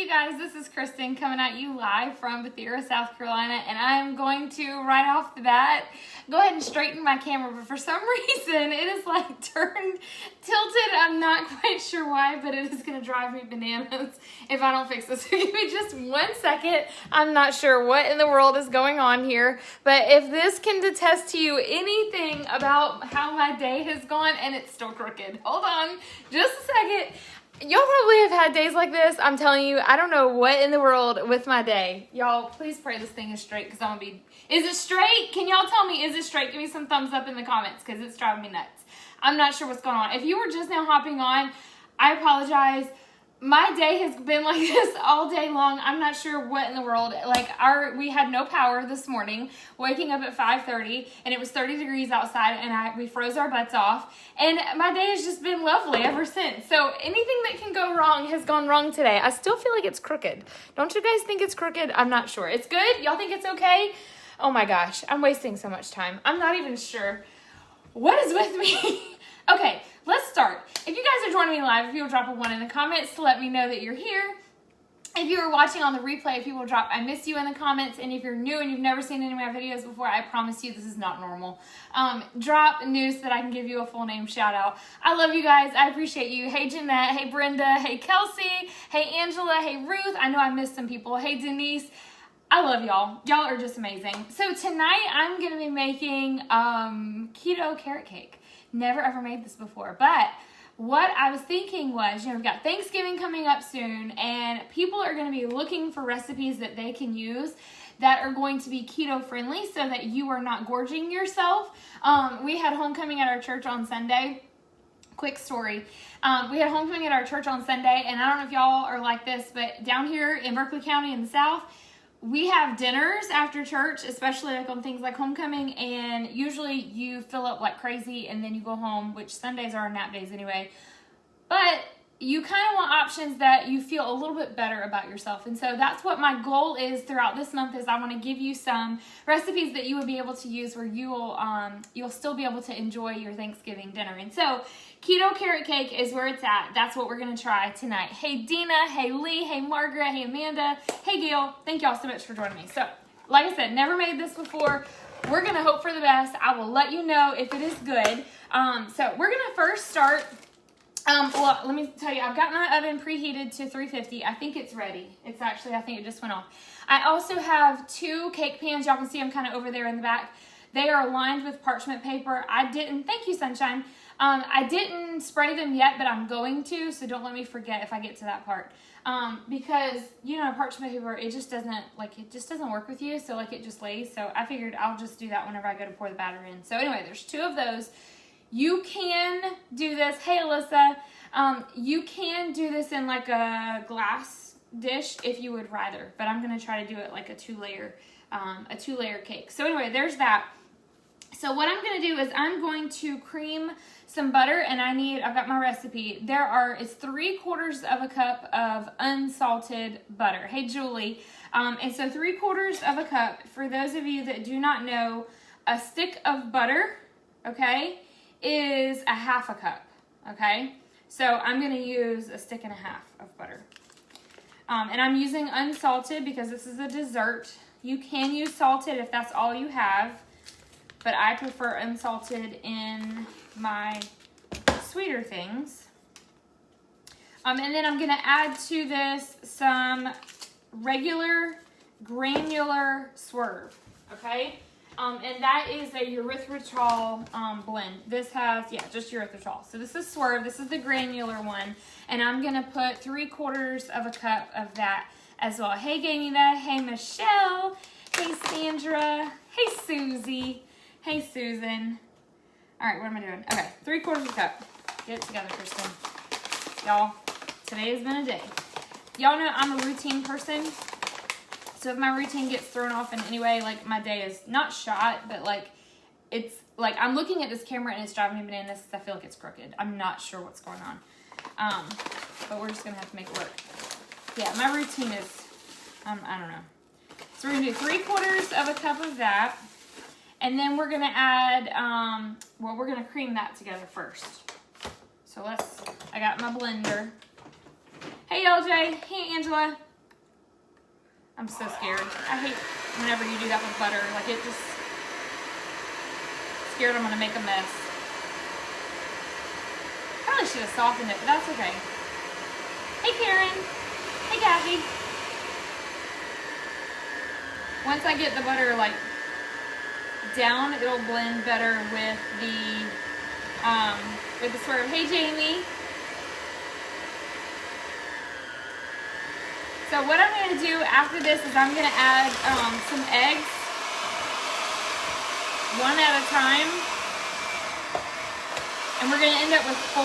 you guys, this is Kristen coming at you live from Bethera, South Carolina, and I'm going to, right off the bat, go ahead and straighten my camera, but for some reason, it is like tilted. I'm not quite sure why, but it is going to drive me bananas if I don't fix this. So give me just 1 second. I'm not sure what in the world is going on here, but if this can attest to you anything about how my day has gone, and it's still crooked. Hold on, just a second. Y'all probably have had days like this. I'm telling you, I don't know what in the world with my day. Y'all, please pray this thing is straight because I'm going to be... Is it straight? Can y'all tell me, is it straight? Give me some thumbs up in the comments because it's driving me nuts. I'm not sure what's going on. If you were just now hopping on, I apologize. My day has been like this all day long. I'm not sure what in the world. Like, we had no power this morning, waking up at 5:30, and it was 30 degrees outside, and we froze our butts off. And my day has just been lovely ever since. So anything that can go wrong has gone wrong today. I still feel like it's crooked. Don't you guys think it's crooked? I'm not sure. It's good? Y'all think it's okay? Oh my gosh, I'm wasting so much time. I'm not even sure what is with me. Okay, let's start. If you guys are joining me live, if you will drop a 1 in the comments to let me know that you're here. If you are watching on the replay, if you will drop I miss you in the comments. And if you're new and you've never seen any of my videos before, I promise you this is not normal. Drop news so that I can give you a full name shout out. I love you guys. I appreciate you. Hey Jeanette, hey Brenda, hey Kelsey, hey Angela, hey Ruth. I know I missed some people. Hey Denise. I love y'all. Y'all are just amazing. So tonight I'm going to be making keto carrot cake. Never ever made this before, but what I was thinking was, we've got Thanksgiving coming up soon, and people are going to be looking for recipes that they can use that are going to be keto friendly so that you are not gorging yourself. We had homecoming at our church on Sunday. Quick story. We had homecoming at our church on Sunday, and I don't know if y'all are like this, but down here in Berkeley County in the South, we have dinners after church, especially like on things like homecoming, and usually you fill up like crazy and then you go home, which Sundays are our nap days anyway. But you kind of want options that you feel a little bit better about yourself. And so that's what my goal is throughout this month, is I want to give you some recipes that you will be able to use where you'll still be able to enjoy your Thanksgiving dinner. And so keto carrot cake is where it's at. That's what we're going to try tonight. Hey Dina, hey Lee, hey Margaret, hey Amanda, hey Gail. Thank y'all so much for joining me. So like I said, never made this before. We're going to hope for the best. I will let you know if it is good. So we're going to first start... well, let me tell you, I've got my oven preheated to 350. I think it's ready. It's actually, I think it just went off. I also have 2 cake pans. Y'all can see them kind of over there in the back. They are lined with parchment paper. Thank you, Sunshine. I didn't spray them yet, but I'm going to, so don't let me forget if I get to that part. Because, parchment paper, it just doesn't work with you, so it just lays. So I figured I'll just do that whenever I go to pour the batter in. So anyway, there's 2 of those. You can do this. Hey, Alyssa. You can do this in like a glass dish if you would rather, but I'm going to try to do it like a 2-layer cake. So anyway, there's that. So what I'm going to do is I'm going to cream some butter, and I've got my recipe. It's 3/4 of a cup of unsalted butter. Hey, Julie. And so 3/4 of a cup, for those of you that do not know, a stick of butter, okay, is a 1/2 cup, okay? So I'm going to use a stick and a half of butter. And I'm using unsalted because this is a dessert. You can use salted if that's all you have, but I prefer unsalted in my sweeter things. And then I'm going to add to this some regular granular Swerve, okay? And that is a erythritol blend. This has, just erythritol. So this is Swerve. This is the granular one. And I'm going to put 3/4 of a cup of that as well. Hey, Gaynita. Hey, Michelle. Hey, Sandra. Hey, Susie. Hey, Susan. All right, what am I doing? Okay, 3/4 of a cup. Get it together, Kristen. Y'all, today has been a day. Y'all know I'm a routine person. So if my routine gets thrown off in any way, my day is not shot, but it's I'm looking at this camera and it's driving me bananas because I feel like it's crooked. I'm not sure what's going on. But we're just going to have to make it work. Yeah, my routine is, I don't know. So we're going to do 3/4 of a cup of that. And then we're going to add, we're going to cream that together first. So I got my blender. Hey, LJ. Hey, Angela. I'm so scared. I hate whenever you do that with butter. Like, it just scared I'm gonna make a mess. Probably should have softened it, but that's okay. Hey Karen. Hey Kathy. Once I get the butter like down, it'll blend better with the Swerve. Hey Jamie. So what I'm going to do after this is I'm going to add some eggs, one at a time, and we're going to end up with 4.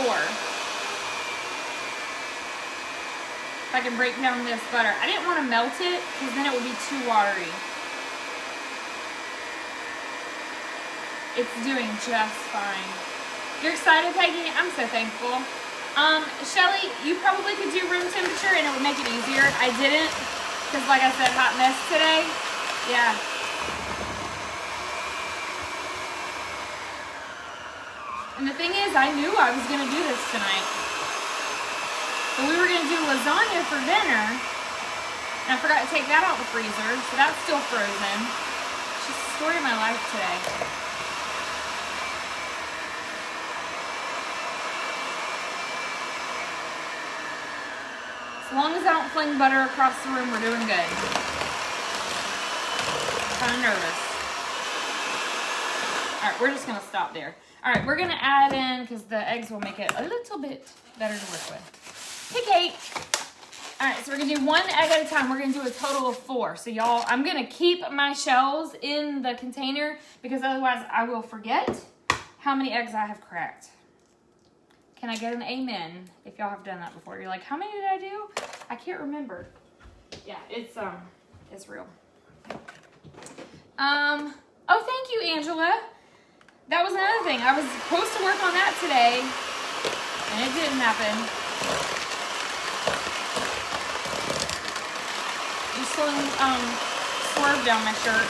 If I can break down this butter. I didn't want to melt it because then it would be too watery. It's doing just fine. You're excited, Peggy? I'm so thankful. Shelly, you probably could do room temperature and it would make it easier. I didn't, because like I said, hot mess today. Yeah. And the thing is, I knew I was going to do this tonight. So we were going to do lasagna for dinner, and I forgot to take that out of the freezer, so that's still frozen. It's just the story of my life today. As long as I don't fling butter across the room, we're doing good. Kind of nervous. All right, we're just gonna stop there. All right, we're gonna add in, because the eggs will make it a little bit better to work with. Hey, Kate. All right, so we're gonna do 1 egg at a time. We're gonna do a total of 4. So y'all, I'm gonna keep my shells in the container because otherwise I will forget how many eggs I have cracked. Can I get an amen if y'all have done that before? You're like, how many did I do? I can't remember. Yeah, it's real. Oh, thank you, Angela. That was another thing. I was supposed to work on that today, and it didn't happen. Just Swerve down my shirt.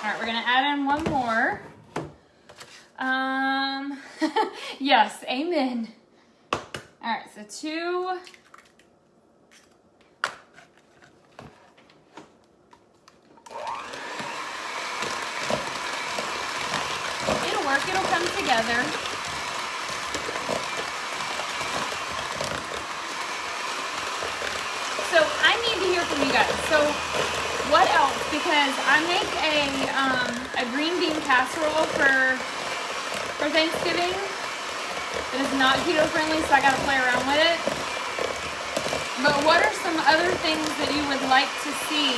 All right, we're gonna add in 1 more. Yes, amen. All right, so 2. It'll work, it'll come together. So I need to hear from you guys. So what else? Because I make a green bean casserole for Thanksgiving. It is not keto friendly, so I gotta play around with it. But what are some other things that you would like to see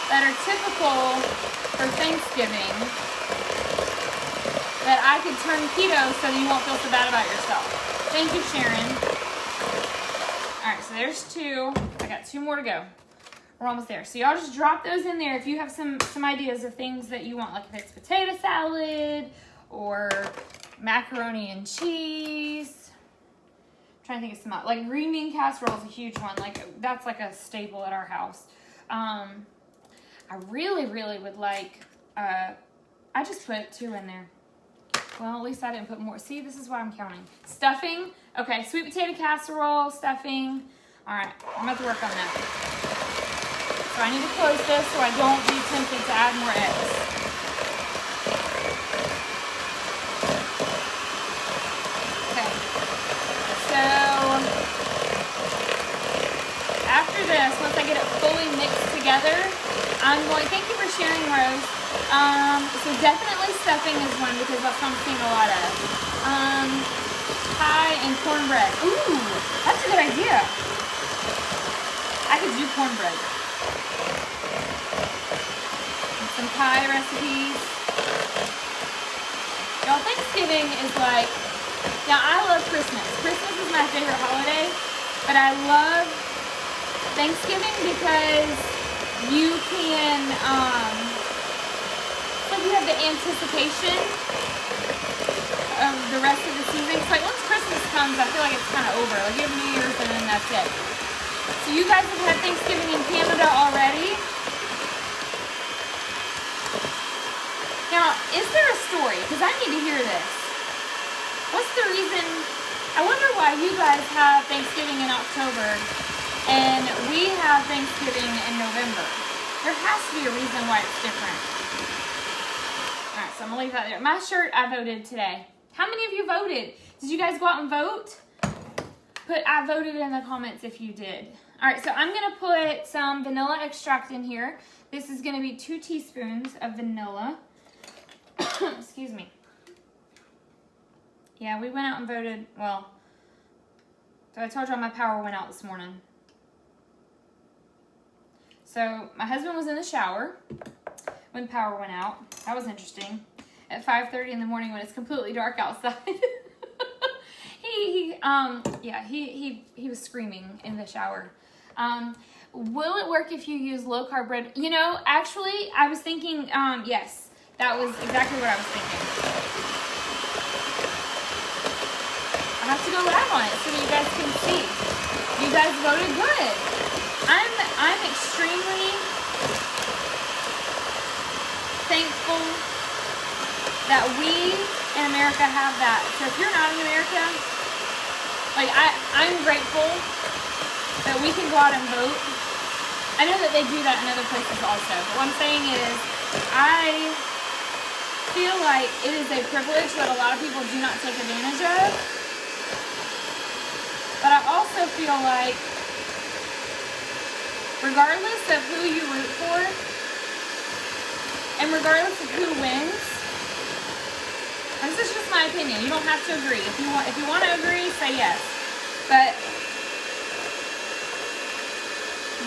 that are typical for Thanksgiving that I could turn keto so that you won't feel so bad about yourself? Thank you, Sharon. All right, so there's 2. I got 2 more to go. We're almost there. So y'all just drop those in there if you have some ideas of things that you want, like if it's potato salad or macaroni and cheese. I'm trying to think of some, like green bean casserole is a huge one. Like that's like a staple at our house. I really would like, I just put 2 in there. Well, at least I didn't put more. See, this is why I'm counting. Stuffing. Okay, sweet potato casserole, stuffing. All right, I'm about to work on that. So I need to close this so I don't be tempted to add more eggs. Okay. So after this, once I get it fully mixed together, I'm going, thank you for sharing, Rose. So definitely stuffing is one because that's what I'm seeing a lot of. Pie and cornbread. Ooh, that's a good idea. I could do cornbread. And some pie recipes. Y'all, Thanksgiving is like, now I love Christmas. Christmas is my favorite holiday, but I love Thanksgiving because you can, like you have the anticipation of the rest of the season. It's like once Christmas comes, I feel like it's kind of over. Like you have New Year's and then that's it. So you guys have had Thanksgiving in Canada already. Now Now, is there a story? Because I need to hear this. What's the reason? I wonder why you guys have Thanksgiving in October and we have Thanksgiving in November. There has to be a reason why it's different. All right, so I'm gonna leave that there. My shirt, I voted today. How many of you voted? Did you guys go out and vote? Put I voted in the comments if you did. All right, so I'm gonna put some vanilla extract in here. This is gonna be 2 teaspoons of vanilla. Excuse me. Yeah, we went out and voted, well, so I told y'all my power went out this morning. So my husband was in the shower when power went out. That was interesting. At 5:30 in the morning when it's completely dark outside. he was screaming in the shower. Will it work if you use low carb bread? You know, actually, I was thinking, yes, that was exactly what I was thinking. I have to go live on it so that you guys can see. You guys voted good. I'm extremely thankful that we in America have that. So if you're not in America, like I'm grateful that we can go out and vote. I know that they do that in other places also, but what I'm saying is I feel like it is a privilege that a lot of people do not take advantage of. But I also feel like regardless of who you root for and regardless of who wins, and this is just my opinion, you don't have to agree. If you want to agree, say yes. But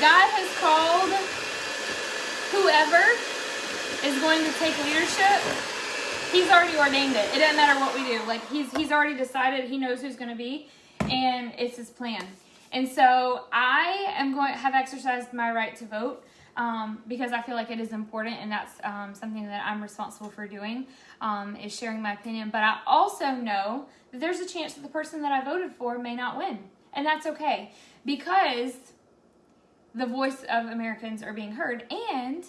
God has called whoever is going to take leadership. He's already ordained it. It doesn't matter what we do. Like he's already decided. He knows who's going to be, and it's his plan. And so I am have exercised my right to vote because I feel like it is important, and that's something that I'm responsible for doing, is sharing my opinion. But I also know that there's a chance that the person that I voted for may not win, and that's okay because the voice of Americans are being heard, and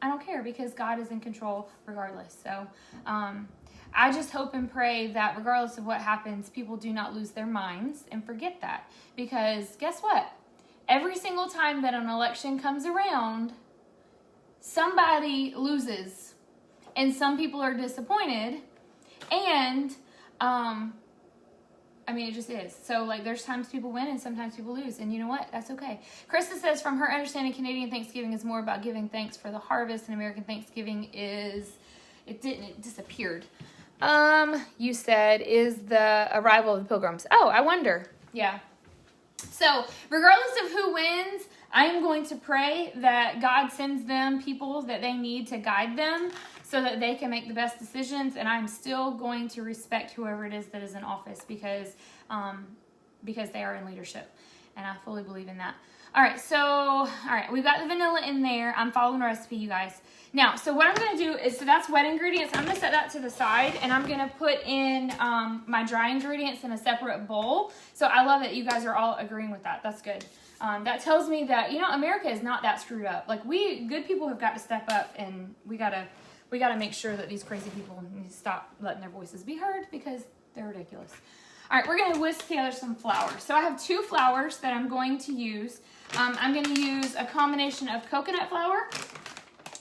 I don't care because God is in control regardless. So I just hope and pray that regardless of what happens, people do not lose their minds and forget that. Because guess what? Every single time that an election comes around, somebody loses. And some people are disappointed. And, I mean, it just is. So, like, there's times people win and sometimes people lose. And you know what? That's okay. Krista says, from her understanding, Canadian Thanksgiving is more about giving thanks for the harvest, and American Thanksgiving it disappeared. You said, is the arrival of the pilgrims. Oh, I wonder. Yeah. So, regardless of who wins, I am going to pray that God sends them people that they need to guide them so that they can make the best decisions, and I'm still going to respect whoever it is that is in office because they are in leadership, and I fully believe in that. All right, we've got the vanilla in there. I'm following the recipe, you guys. Now, so what I'm going to do is, so that's wet ingredients. I'm going to set that to the side, and I'm going to put in my dry ingredients in a separate bowl. So I love that you guys are all agreeing with that. That's good. That tells me that, you know, America is not that screwed up. Like, good people have got to step up, and we got to make sure that these crazy people need to stop letting their voices be heard because they're ridiculous. All right, we're going to whisk together some flour. So I have 2 flours that I'm going to use. I'm going to use a combination of coconut flour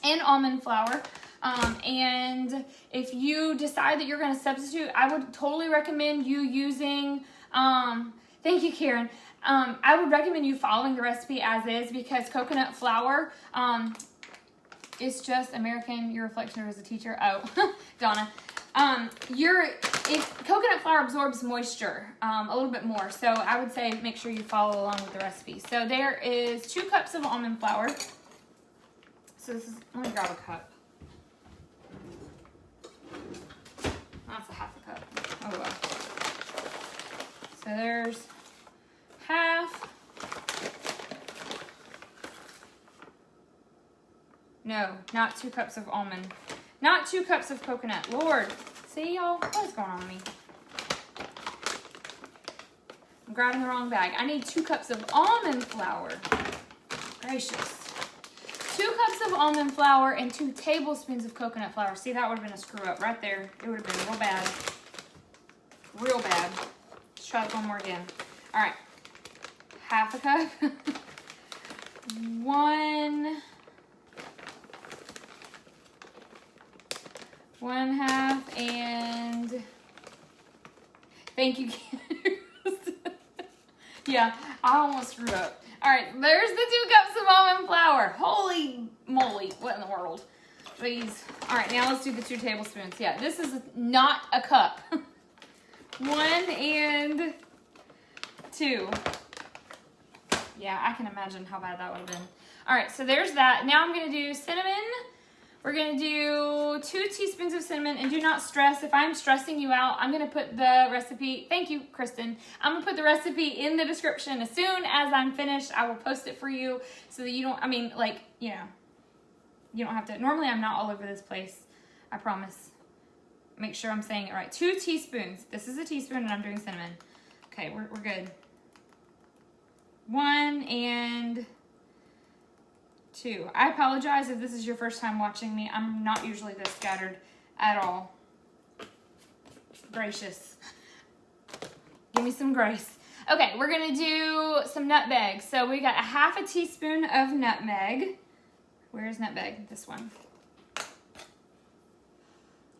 and almond flour. And if you decide that you're going to substitute, I would totally recommend you using, thank you, Karen. I would recommend you following the recipe as is because coconut flour, it's just American. Your reflection as a teacher. Oh, Donna. Coconut flour absorbs moisture a little bit more, so I would say make sure you follow along with the recipe. So there is 2 cups of almond flour. So this is, let me grab a cup. That's a half a cup. Oh well. So there's half. No, not 2 cups of almond. Not 2 cups of coconut. Lord. See, y'all? What is going on with me? I'm grabbing the wrong bag. I need 2 cups of almond flour. Gracious. 2 cups of almond flour and 2 tablespoons of coconut flour. See, that would have been a screw up right there. It would have been real bad. Real bad. Let's try this one more again. All right. Half a cup. 1/2, and thank you. Yeah, I almost screwed up. All right, there's the 2 cups of almond flour. Holy moly, what in the world? Please. All right, now let's do the 2 tablespoons. Yeah, this is not a cup. 1 and 2. Yeah, I can imagine how bad that would have been. All right, so there's that. Now I'm going to do cinnamon. We're going to do 2 teaspoons of cinnamon, and do not stress. If I'm stressing you out, I'm going to put the recipe, thank you, Kristen. I'm going to put the recipe in the description. As soon as I'm finished, I will post it for you so that you don't, you don't have to. Normally, I'm not all over this place. I promise. Make sure I'm saying it right. 2 teaspoons. This is a teaspoon, and I'm doing cinnamon. Okay, we're good. 1 and 2. I apologize if this is your first time watching me. I'm not usually this scattered at all. Gracious. Give me some grace. Okay, we're going to do some nutmeg. So we got 1/2 teaspoon of nutmeg. Where's nutmeg? This one.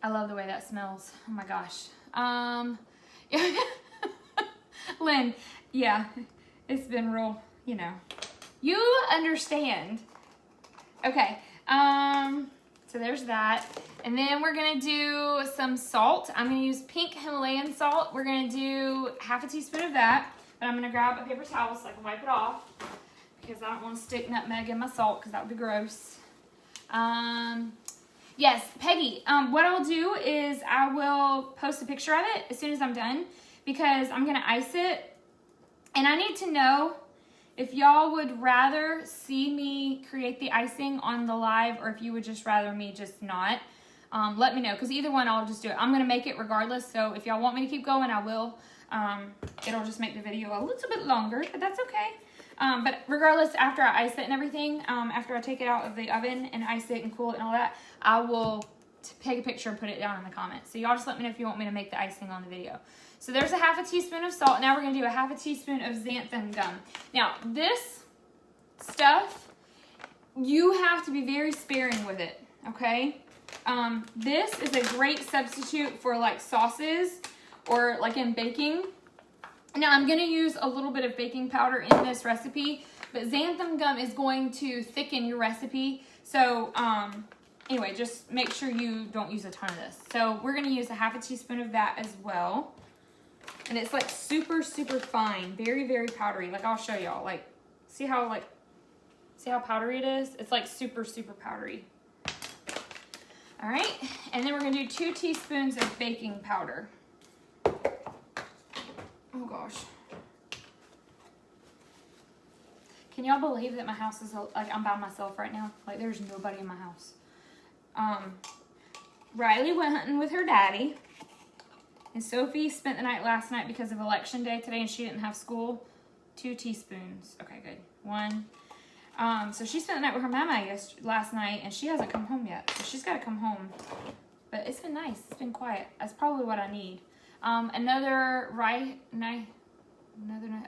I love the way that smells. Oh my gosh. Lynn, yeah, it's been real, you understand. Okay, so there's that. And then we're gonna do some salt. I'm gonna use pink Himalayan salt. We're gonna do 1/2 teaspoon of that, but I'm gonna grab a paper towel so I can wipe it off because I don't wanna stick nutmeg in my salt because that would be gross. Yes, Peggy, what I'll do is I will post a picture of it as soon as I'm done because I'm gonna ice it. And I need to know if y'all would rather see me create the icing on the live or if you would just rather me just not. Let me know, because either one, I'll just do it. I'm going to make it regardless, so if y'all want me to keep going, I will. It'll just make the video a little bit longer, but that's okay. But regardless, after I ice it and everything, after I take it out of the oven and ice it and cool it and all that, I will take a picture and put it down in the comments. So y'all just let me know if you want me to make the icing on the video. So there's 1/2 teaspoon of salt. Now we're going to do 1/2 teaspoon of xantham gum. Now, this stuff, you have to be very sparing with it, okay? This is a great substitute for like sauces or like in baking. Now, I'm going to use a little bit of baking powder in this recipe, but xanthan gum is going to thicken your recipe. So, anyway, just make sure you don't use a ton of this. So, we're going to use 1/2 teaspoon of that as well. And it's like super, super fine. Very, very powdery. Like, I'll show y'all. Like, see how powdery it is? It's like super, super powdery. All right. And then we're going to do 2 teaspoons of baking powder. Oh, gosh. Can y'all believe that my house is, like, I'm by myself right now? Like, there's nobody in my house. Riley went hunting with her daddy. And Sophie spent the night last night because of election day today and she didn't have school. 2 teaspoons. Okay, good. 1. So she spent the night with her mama last night and she hasn't come home yet. So she's got to come home. But it's been nice. It's been quiet. That's probably what I need. Another rice.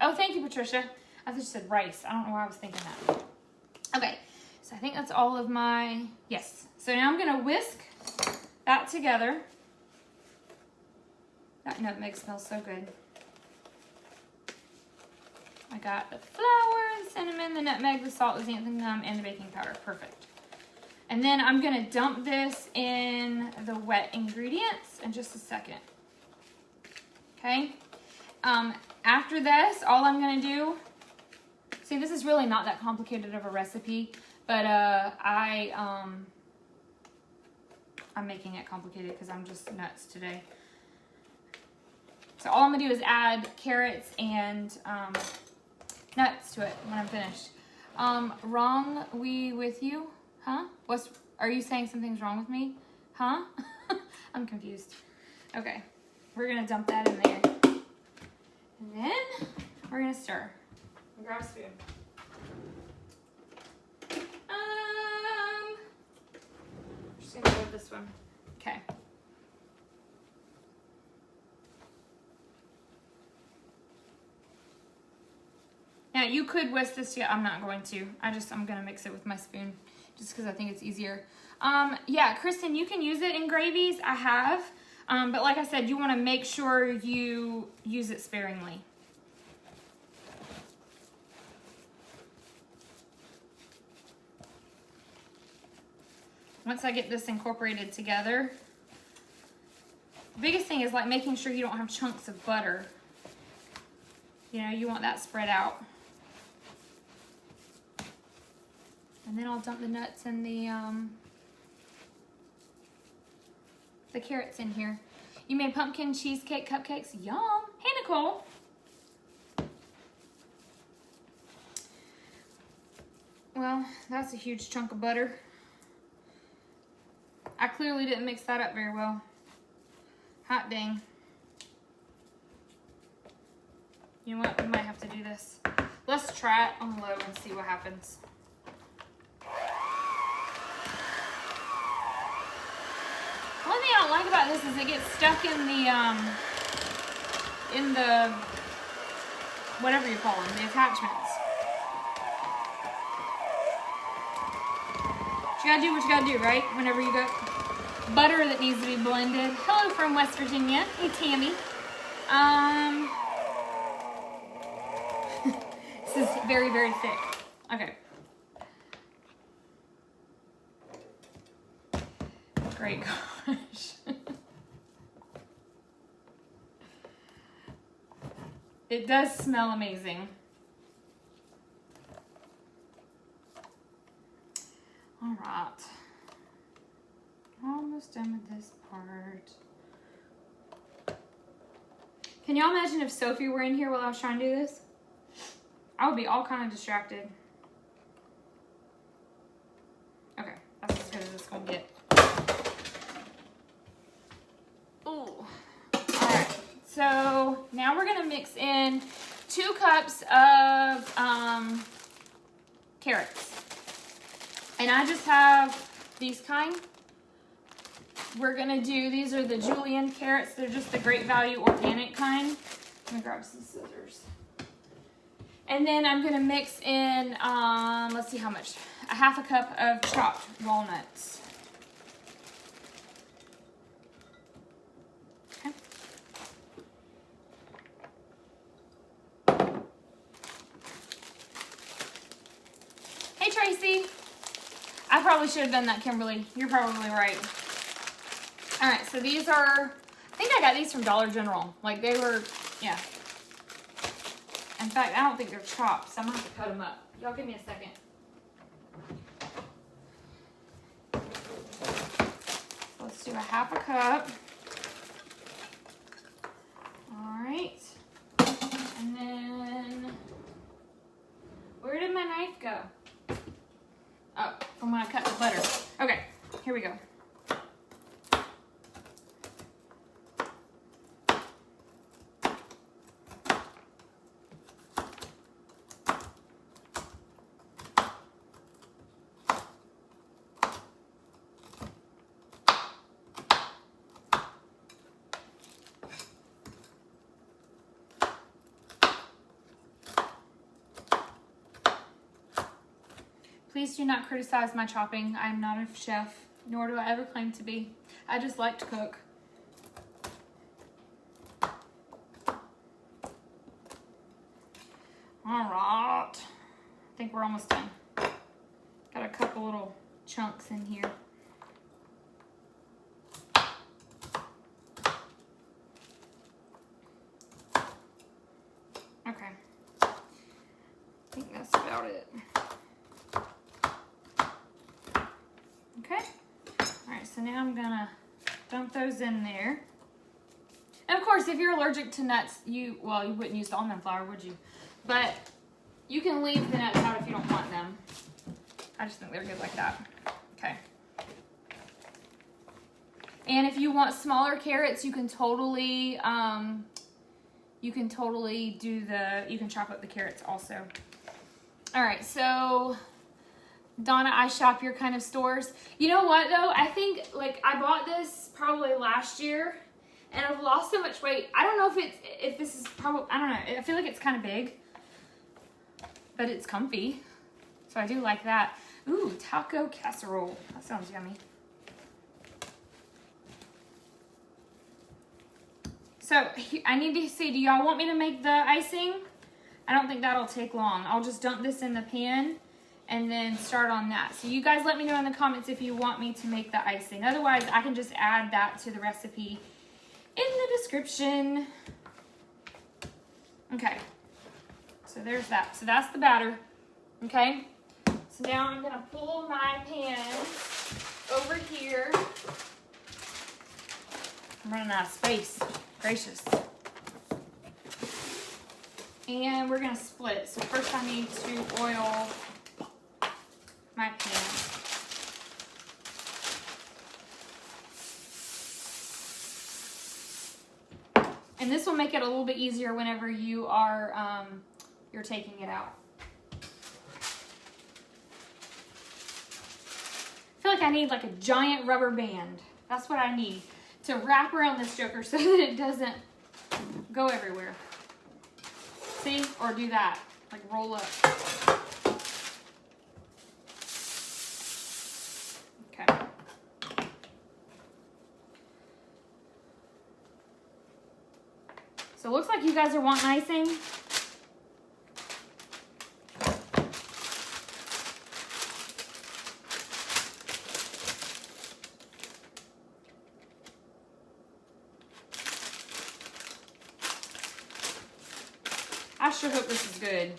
Oh, thank you, Patricia. I thought you said rice. I don't know why I was thinking that. Okay. So I think that's all of my, yes. So now I'm going to whisk that together. That nutmeg smells so good. I got the flour, the cinnamon, the nutmeg, the salt, the xanthan gum, and the baking powder. Perfect. And then I'm going to dump this in the wet ingredients in just a second. Okay? After this, all I'm going to do, see, this is really not that complicated of a recipe, but I'm making it complicated because I'm just nuts today. So all I'm gonna do is add carrots and nuts to it when I'm finished. Wrong with you? Huh? Are you saying something's wrong with me? Huh? I'm confused. Okay, we're gonna dump that in there. And then we're gonna stir. Grab a spoon. this one. Okay. Now you could whisk this together. I'm not going to. I'm gonna mix it with my spoon just because I think it's easier. Yeah, Kristen, you can use it in gravies. I have. But like I said, you want to make sure you use it sparingly. Once I get this incorporated together, the biggest thing is like making sure you don't have chunks of butter. You know, you want that spread out. And then I'll dump the nuts and the carrots in here. You made pumpkin cheesecake cupcakes. Yum. Hey, Nicole. Well, that's a huge chunk of butter. I clearly didn't mix that up very well. Hot dang. You know what? We might have to do this. Let's try it on low and see what happens. One thing I don't like about this is it gets stuck in the whatever you call them, the attachments. You gotta do what you gotta do, right? Whenever you go. Butter that needs to be blended. Hello from West Virginia. Hey, Tammy. This is very, very thick. Okay. Great gosh. It does smell amazing. All right. Almost done with this part. Can y'all imagine if Sophie were in here while I was trying to do this? I would be all kind of distracted. Okay, that's as good as it's gonna get. Ooh. Alright, so now we're gonna mix in 2 cups of carrots. And I just have these kind. We're gonna do, these are the julienne carrots. They're just the Great Value organic kind. Let me grab some scissors. And then I'm gonna mix in, let's see how much. A half a cup of chopped walnuts. Okay. Hey Tracy. I probably should have done that, Kimberly. You're probably right. All right, so these are, I think I got these from Dollar General. Like they were, yeah. In fact, I don't think they're chopped, so I'm gonna have to cut them up. Y'all give me a second. Let's do a half a cup. All right. And then, where did my knife go? Oh, from when I cut the butter. Okay, here we go. Please do not criticize my chopping. I am not a chef, nor do I ever claim to be. I just like to cook. All right. I think we're almost done. Got a couple little chunks in here. Okay. I think that's about it. Okay, all right, so now I'm gonna dump those in there. And of course, if you're allergic to nuts, you wouldn't use the almond flour, would you? But you can leave the nuts out if you don't want them. I just think they're good like that. Okay. And if you want smaller carrots, you can totally you can chop up the carrots also. All right, so Donna, I shop your kind of stores. You know what though? I think like I bought this probably last year and I've lost so much weight. I don't know if this is probably, I don't know. I feel like it's kind of big, but it's comfy. So I do like that. Ooh, taco casserole. That sounds yummy. So I need to see, do y'all want me to make the icing? I don't think that'll take long. I'll just dump this in the pan and then start on that. So you guys let me know in the comments if you want me to make the icing. Otherwise, I can just add that to the recipe in the description. Okay, so there's that. So that's the batter, okay? So now I'm gonna pull my pan over here. I'm running out of space, gracious. And we're gonna split it. So first I need to oil my pan. And this will make it a little bit easier whenever you are you're taking it out. I feel like I need like a giant rubber band. That's what I need to wrap around this joker so that it doesn't go everywhere. See? Or do that. Like roll up. Okay. So it looks like you guys are wanting icing. I sure hope this is good.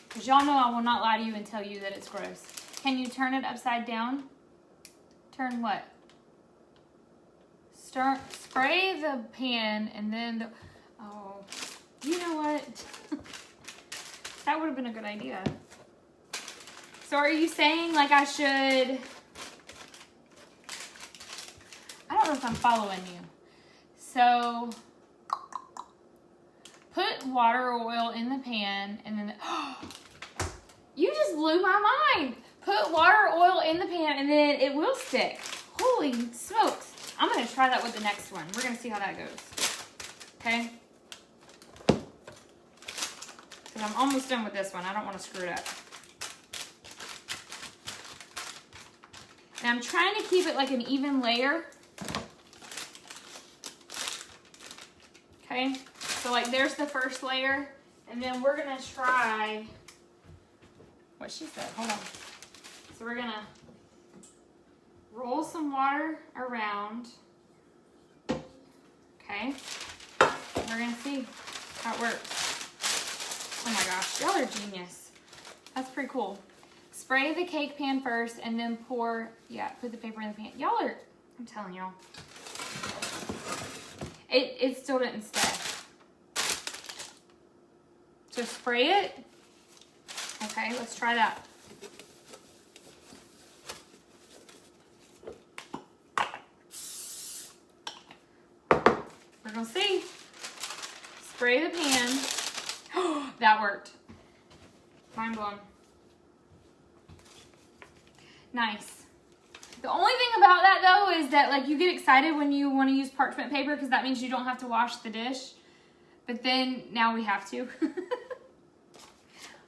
Because y'all know I will not lie to you and tell you that it's gross. Can you turn it upside down? Turn what? Spray the pan and then the, oh, you know what? That would have been a good idea. So are you saying like I should, I don't know if I'm following you. So put water or oil in the pan and then, you just blew my mind. Put water or oil in the pan and then it will stick. Holy smokes. I'm going to try that with the next one. We're going to see how that goes. Okay? Because I'm almost done with this one. I don't want to screw it up. And I'm trying to keep it like an even layer. Okay? So like there's the first layer. And then we're going to try what she said. Hold on. So we're going to roll some water around. Okay. We're gonna see how it works. Oh my gosh, y'all are genius. That's pretty cool. Spray the cake pan first and then pour, yeah, put the paper in the pan. Y'all are, I'm telling y'all. It still didn't stay. So spray it. Okay, let's try that. We're gonna see. Spray the pan. Oh, that worked. Mind blown. Nice. The only thing about that though is that like you get excited when you want to use parchment paper because that means you don't have to wash the dish. But then now we have to.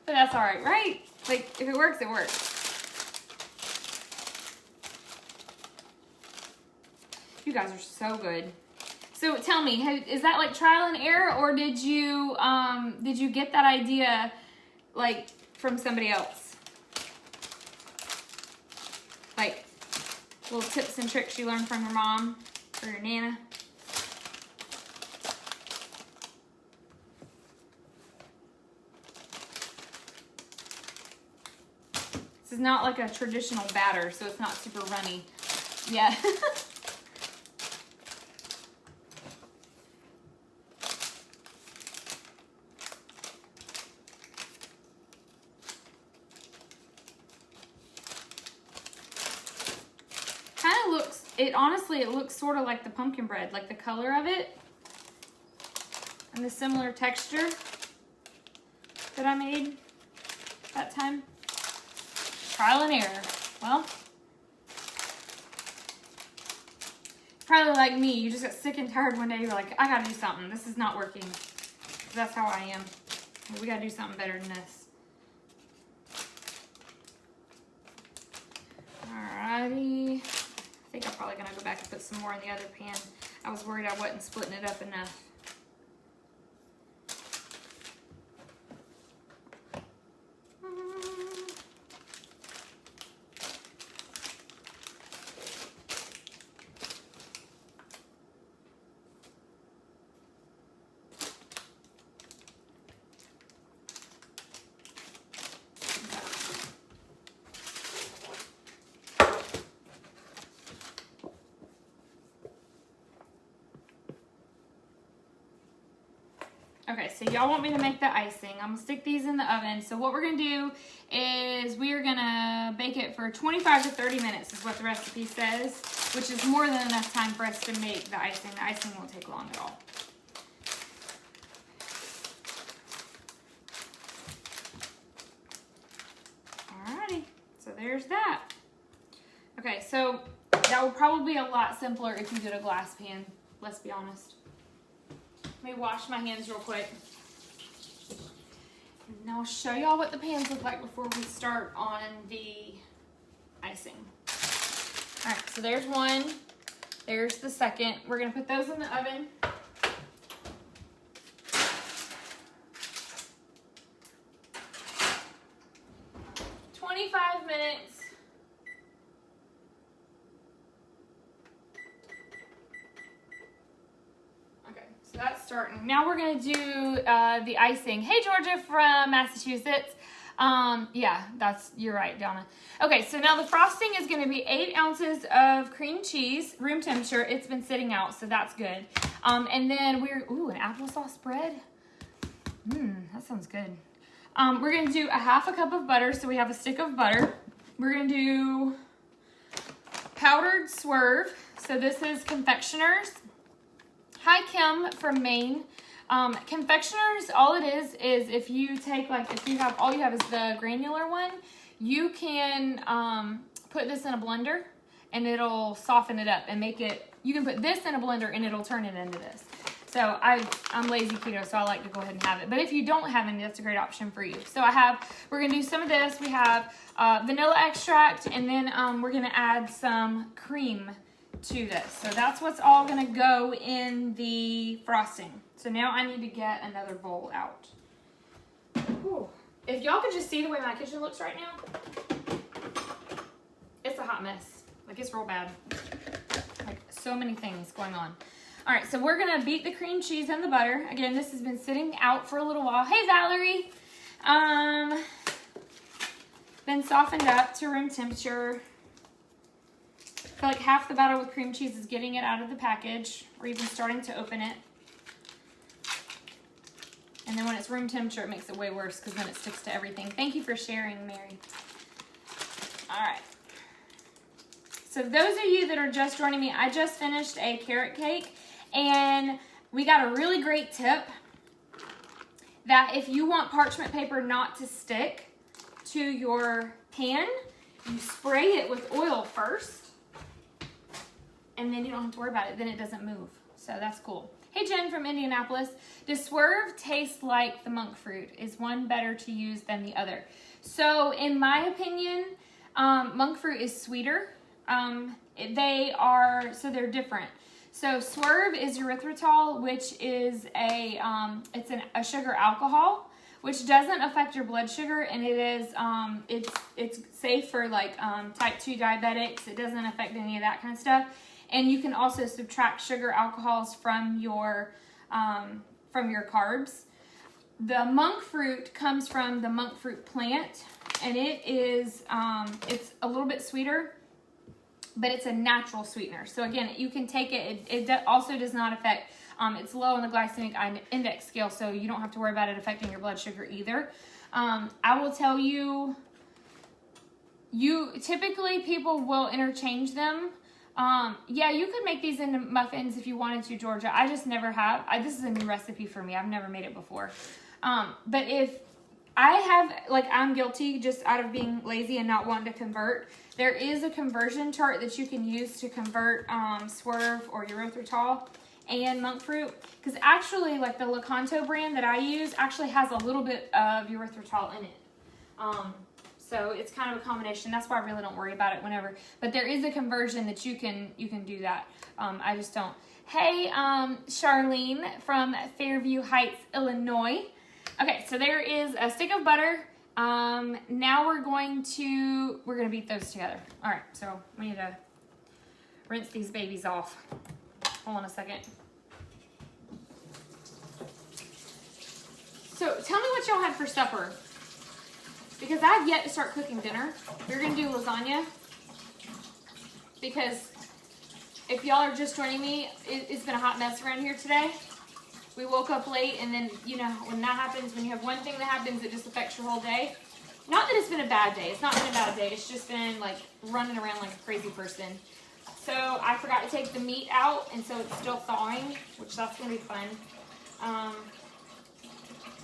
But that's all right, right? Like if it works, it works. You guys are so good. So tell me, is that like trial and error, or did you get that idea like from somebody else? Like little tips and tricks you learned from your mom or your nana? This is not like a traditional batter, so it's not super runny. Yeah. it honestly, it looks sort of like the pumpkin bread, like the color of it and the similar texture that I made that time. Trial and error. Well, probably like me, you just got sick and tired one day. You're like, I gotta do something. This is not working. That's how I am. We gotta do something better than this. Alrighty. I think I'm probably gonna go back and put some more in the other pan. I was worried I wasn't splitting it up enough. Okay, so y'all want me to make the icing. I'm gonna stick these in the oven. So what we're gonna do is we are gonna bake it for 25 to 30 minutes is what the recipe says, which is more than enough time for us to make the icing. The icing won't take long at all. Alrighty, so there's that. Okay, so that would probably be a lot simpler if you did a glass pan, let's be honest. Let me wash my hands real quick. And I'll show y'all what the pans look like before we start on the icing. All right, so there's one. There's the second. We're gonna put those in the oven. "25 minutes. That's starting. Now we're gonna do the icing. Hey Georgia from Massachusetts. Yeah, you're right, Donna. Okay, so now the frosting is gonna be 8 ounces of cream cheese, room temperature. It's been sitting out, so that's good. And then an applesauce bread. That sounds good. We're gonna do a half a cup of butter, so we have a stick of butter. We're gonna do powdered Swerve. So this is Confectioners. Hi Kim from Maine. Confectioners, all it is if you take all you have is the granular one, you can put this in a blender and it'll soften it up and make it, you can put this in a blender and it'll turn it into this. So I'm lazy keto, so I like to go ahead and have it. But if you don't have any, that's a great option for you. So we're gonna do some of this. We have vanilla extract, and then we're gonna add some cream to this. So that's what's all gonna go in the frosting. So now I need to get another bowl out. Whew. If y'all could just see the way my kitchen looks right now, it's a hot mess. Like, it's real bad. Like, so many things going on. All right, so we're gonna beat the cream cheese and the butter. Again, this has been sitting out for a little while. Hey, Valerie. Been softened up to room temperature. I feel like half the battle with cream cheese is getting it out of the package or even starting to open it. And then when it's room temperature, it makes it way worse because then it sticks to everything. Thank you for sharing, Mary. All right. So those of you that are just joining me, I just finished a carrot cake, and we got a really great tip that if you want parchment paper not to stick to your pan, you spray it with oil first. And then you don't have to worry about it. Then it doesn't move. So that's cool. Hey, Jen from Indianapolis. Does Swerve taste like the monk fruit? Is one better to use than the other? So in my opinion, monk fruit is sweeter. They're different. So Swerve is erythritol, which is a sugar alcohol, which doesn't affect your blood sugar, and it is it's safe for like type 2 diabetics. It doesn't affect any of that kind of stuff. And you can also subtract sugar alcohols from your carbs. The monk fruit comes from the monk fruit plant, and it is it's a little bit sweeter, but it's a natural sweetener. So again, you can take it. It also does not affect. It's low on the glycemic index scale, so you don't have to worry about it affecting your blood sugar either. I will tell you, typically people will interchange them. Yeah, you could make these into muffins if you wanted to, Georgia. I just never have. This is a new recipe for me. I've never made it before. But if I have, like, I'm guilty just out of being lazy and not wanting to convert. There is a conversion chart that you can use to convert Swerve or erythritol and monk fruit. Because actually, like, the Lecanto brand that I use actually has a little bit of erythritol in it. So it's kind of a combination. That's why I really don't worry about it whenever. But there is a conversion that you can do that. I just don't. Hey, Charlene from Fairview Heights, Illinois. Okay, so there is a stick of butter. Now we're gonna beat those together. All right, so we need to rinse these babies off. Hold on a second. So tell me what y'all had for supper, because I've yet to start cooking dinner. We're gonna do lasagna, because if y'all are just joining me, it's been a hot mess around here today. We woke up late, and then, you know, when that happens, when you have one thing that happens, it just affects your whole day. Not that it's been a bad day. It's not been a bad day. It's just been, like, running around like a crazy person. So I forgot to take the meat out, and so it's still thawing, which that's going to be fun.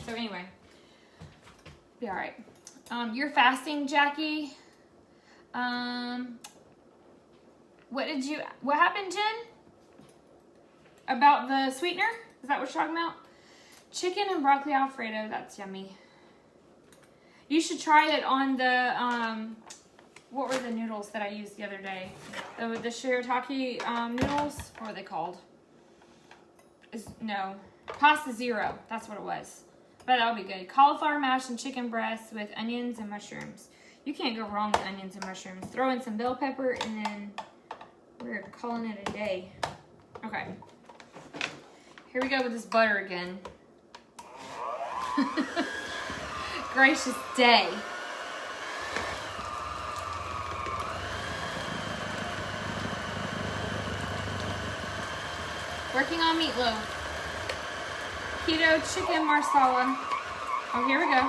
So anyway, be all right. You're fasting, Jackie. What happened, Jen? About the sweetener? Is that what you're talking about? Chicken and broccoli Alfredo. That's yummy. You should try it on the, what were the noodles that I used the other day? The shirataki noodles. What were they called? No. Pasta Zero. That's what it was. But that would be good. Cauliflower mash and chicken breasts with onions and mushrooms. You can't go wrong with onions and mushrooms. Throw in some bell pepper, and then we're calling it a day. Okay. Here we go with this butter again. Gracious day. Working on meatloaf. Keto chicken marsala. Oh, here we go.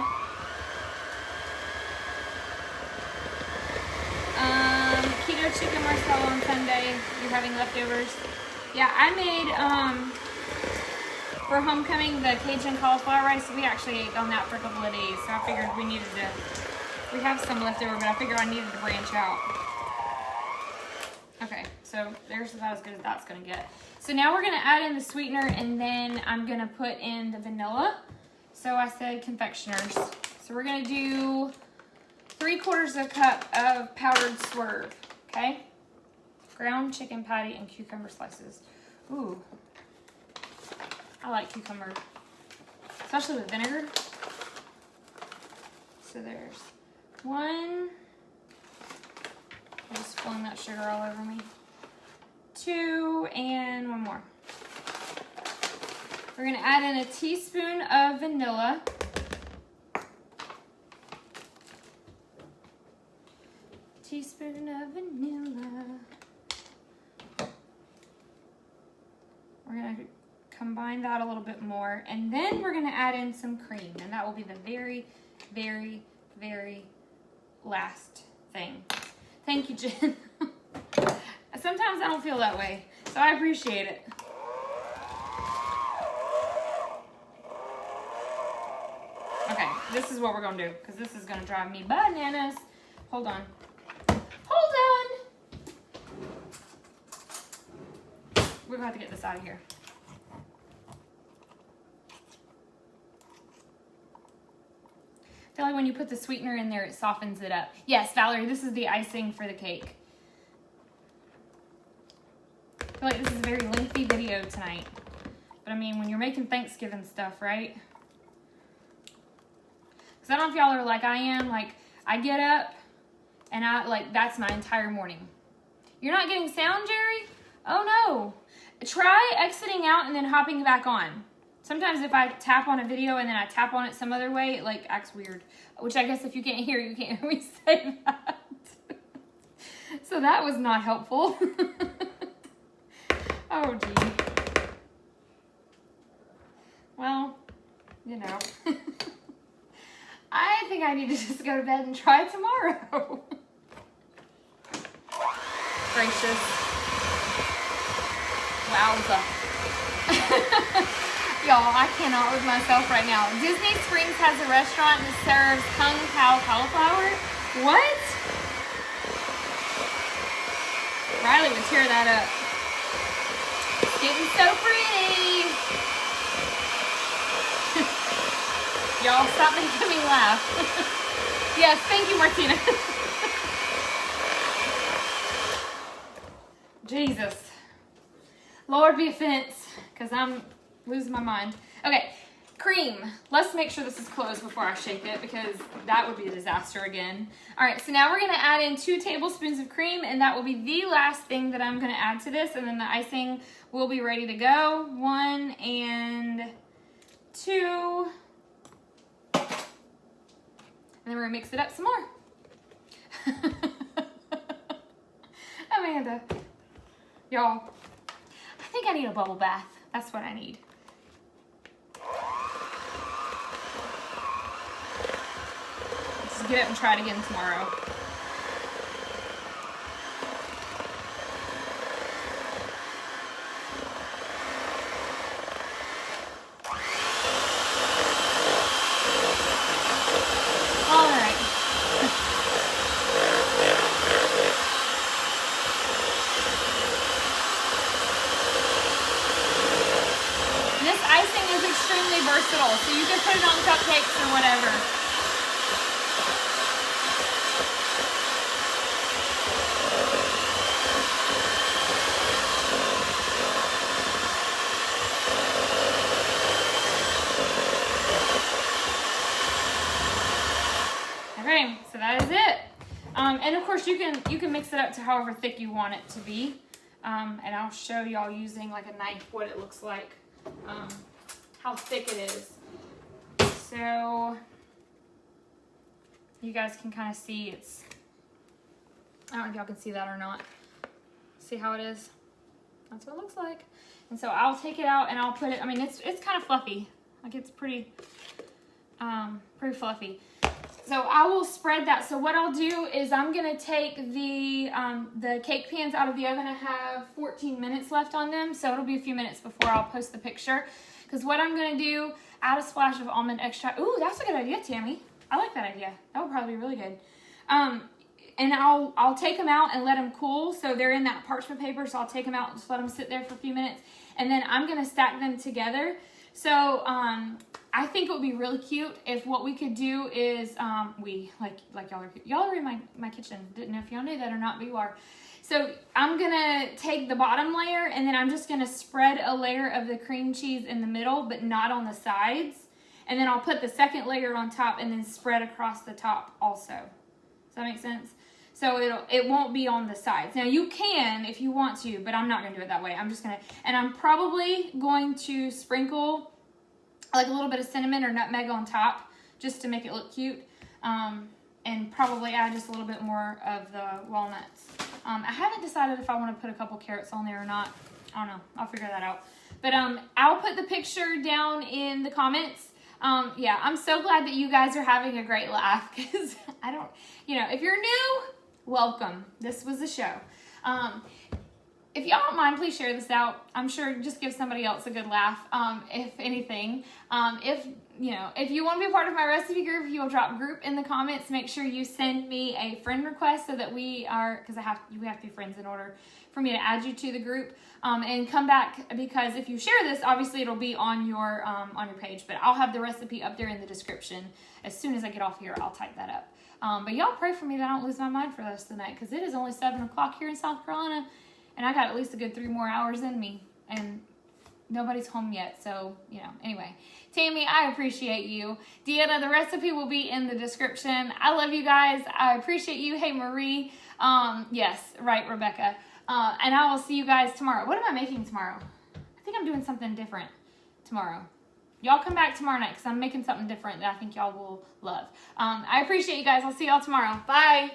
Keto chicken marsala on Sunday. You're having leftovers. Yeah, I made, for homecoming, the Cajun cauliflower rice. We actually ate on that for a couple of days, so I figured we have some left over, but I figured I needed to branch out. Okay, so there's about as good as that's gonna get. So now we're gonna add in the sweetener, and then I'm gonna put in the vanilla. So I said confectioners. So we're gonna do 3/4 of a cup of powdered Swerve, okay? Ground chicken patty and cucumber slices. Ooh. I like cucumber, especially with vinegar. So there's one. I'm just spilling that sugar all over me. 2, and one more. We're gonna add in a teaspoon of vanilla. Teaspoon of vanilla. We're gonna combine that a little bit more, and then we're gonna add in some cream, and that will be the very, very, very last thing. Thank you, Jen. Sometimes I don't feel that way, so I appreciate it. Okay, this is what we're gonna do, because this is gonna drive me bananas. Hold on. Hold on! We're gonna have to get this out of here. I feel like when you put the sweetener in there, it softens it up. Yes, Valerie, this is the icing for the cake. I feel like this is a very lengthy video tonight. But I mean, when you're making Thanksgiving stuff, right? Because I don't know if y'all are like I am. Like, I get up and that's my entire morning. You're not getting sound, Jerry? Oh no. Try exiting out and then hopping back on. Sometimes if I tap on a video and then I tap on it some other way, it like acts weird. Which I guess if you can't hear, you can't hear me say that. So that was not helpful. Oh gee. Well, you know. I think I need to just go to bed and try it tomorrow. Gracious. Wowza. Y'all, I cannot with myself right now. Disney Springs has a restaurant that serves Kung Pao cauliflower. What? Riley would tear that up. It's getting so pretty. Y'all, stop making me laugh. Yes, thank you, Martina. Jesus. Lord be offense, because I'm losing my mind. Okay, cream. Let's make sure this is closed before I shake it, because that would be a disaster again. All right, so now we're going to add in 2 tablespoons of cream, and that will be the last thing that I'm going to add to this, and then the icing will be ready to go. 1 and 2. And then we're going to mix it up some more. Amanda. Y'all, I think I need a bubble bath. That's what I need. Let's get up and try it again tomorrow. All right. This icing is extremely versatile, so you can put it on cupcakes or whatever. Okay, so that is it. And of course you can mix it up to however thick you want it to be. And I'll show y'all using like a knife what it looks like, how thick it is. So you guys can kind of see it's, I don't know if y'all can see that or not. See how it is? That's what it looks like. And so I'll take it out and I'll put it, I mean, it's kind of fluffy. Like it's pretty fluffy. So I will spread that. So what I'll do is I'm gonna take the cake pans out of the oven. I have 14 minutes left on them, so it'll be a few minutes before I'll post the picture. Because what I'm gonna do, add a splash of almond extract. Ooh, that's a good idea, Tammy. I like that idea. That would probably be really good. And I'll take them out and let them cool. So they're in that parchment paper, so I'll take them out and just let them sit there for a few minutes. And then I'm gonna stack them together. So I think it would be really cute if what we could do is, y'all are in my kitchen. Didn't know if y'all knew that or not, but you are. So I'm gonna take the bottom layer and then I'm just gonna spread a layer of the cream cheese in the middle, but not on the sides. And then I'll put the second layer on top and then spread across the top also. Does that make sense? So it won't be on the sides. Now you can if you want to, but I'm not gonna do it that way. I'm just gonna, and I'm probably going to sprinkle like a little bit of cinnamon or nutmeg on top just to make it look cute. And probably add just a little bit more of the walnuts. I haven't decided if I want to put a couple carrots on there or not. I don't know. I'll figure that out. But I'll put the picture down in the comments. Yeah, I'm so glad that you guys are having a great laugh because I don't, if you're new, welcome. This was a show. If y'all don't mind, please share this out. I'm sure just give somebody else a good laugh, if anything. If you want to be a part of my recipe group, if you'll drop group in the comments, make sure you send me a friend request so that we have to be friends in order for me to add you to the group. And come back, because if you share this, obviously it'll be on your page, but I'll have the recipe up there in the description. As soon as I get off here, I'll type that up. But y'all pray for me that I don't lose my mind for the rest of the night, because it is only 7 o'clock here in South Carolina. And I got at least a good 3 more hours in me. And nobody's home yet. So, anyway. Tammy, I appreciate you. Deanna, the recipe will be in the description. I love you guys. I appreciate you. Hey, Marie. Yes, right, Rebecca. And I will see you guys tomorrow. What am I making tomorrow? I think I'm doing something different tomorrow. Y'all come back tomorrow night because I'm making something different that I think y'all will love. I appreciate you guys. I'll see y'all tomorrow. Bye.